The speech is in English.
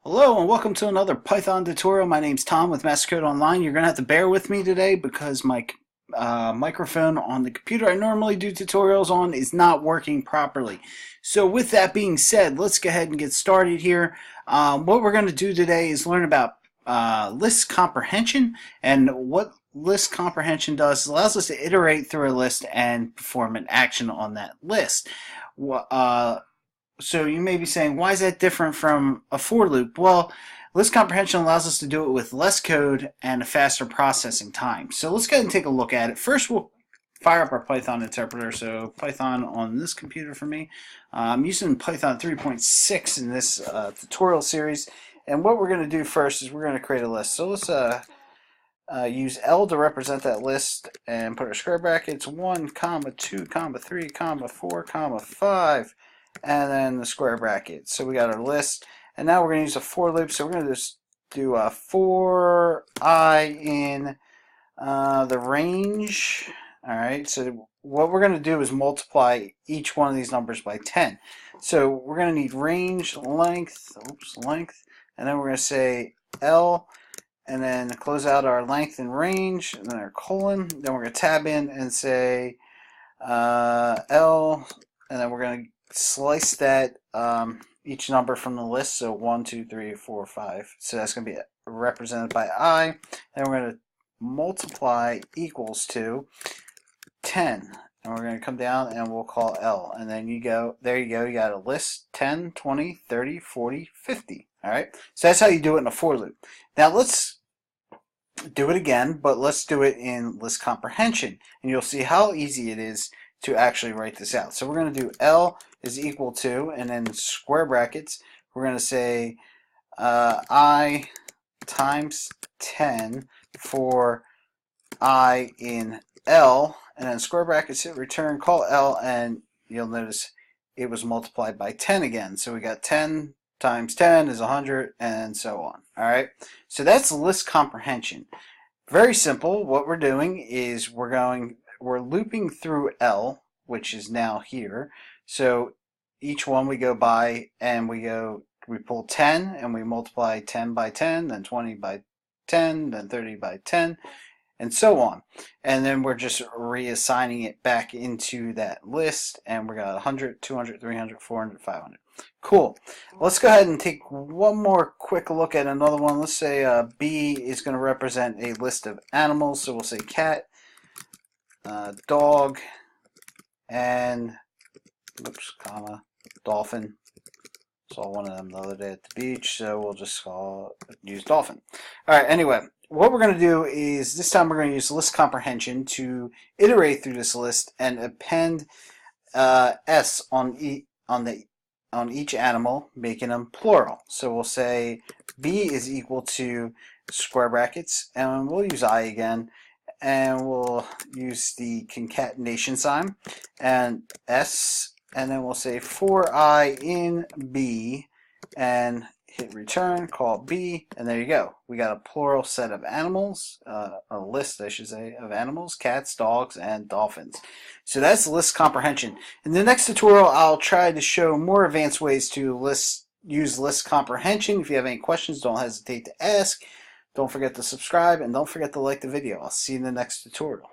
Hello and welcome to another Python tutorial. My name's Tom with MasterCode Online. You're going to have to bear with me today because my microphone on the computer I normally do tutorials on is not working properly. So with that being said, let's go ahead and get started here. What we're going to do today is learn about list comprehension, and what list comprehension does is allows us to iterate through a list and perform an action on that list. So you may be saying, why is that different from a for loop? Well, list comprehension allows us to do it with less code and a faster processing time. So let's go ahead and take a look at it. First, we'll fire up our Python interpreter. So Python on this computer for me. I'm using Python 3.6 in this tutorial series. And what we're going to do first is we're going to create a list. So let's use L to represent that list and put our square brackets 1, 2, 3, 4, 5. And then the square bracket. So we got our list, and now we're going to use a for loop. So we're going to just do a for I in the range. All right. So what we're going to do is multiply each one of these numbers by 10. So we're going to need range length, and then we're going to say L, and then close out our length and range, and then our colon. Then we're going to tab in and say L, and then we're going to slice that each number from the list, so 1, 2, 3, 4, 5. So that's going to be represented by I. And we're going to multiply equals to 10. And we're going to come down and we'll call L. And then there you go, you got a list 10, 20, 30, 40, 50. All right. So that's how you do it in a for loop. Now let's do it again, but let's do it in list comprehension. And you'll see how easy it is to actually write this out. So we're going to do L is equal to, and then square brackets, we're going to say I times 10 for I in L, and then square brackets, hit return, call L, and you'll notice it was multiplied by 10 again. So we got 10 times 10 is 100, and so on. All right, so that's list comprehension. Very simple. What we're doing is we're looping through L, which is now here. So each one we go by and we pull 10 and we multiply 10 by 10, then 20 by 10, then 30 by 10, and so on. And then we're just reassigning it back into that list, and we got 100, 200, 300, 400, 500. Cool. Let's go ahead and take one more quick look at another one. Let's say B is going to represent a list of animals. So we'll say cat, dog, and dolphin. Saw one of them the other day at the beach, so we'll just use dolphin. All right, anyway, what we're going to do is this time we're going to use list comprehension to iterate through this list and append S on each animal, making them plural. So we'll say B is equal to square brackets, and we'll use I again, and we'll use the concatenation sign, and S, and then we'll say for I in B, and hit return, call B, and there you go. We got a plural set of animals, a list, I should say, of animals, cats, dogs, and dolphins. So that's list comprehension. In the next tutorial, I'll try to show more advanced ways to use list comprehension. If you have any questions, don't hesitate to ask. Don't forget to subscribe, and don't forget to like the video. I'll see you in the next tutorial.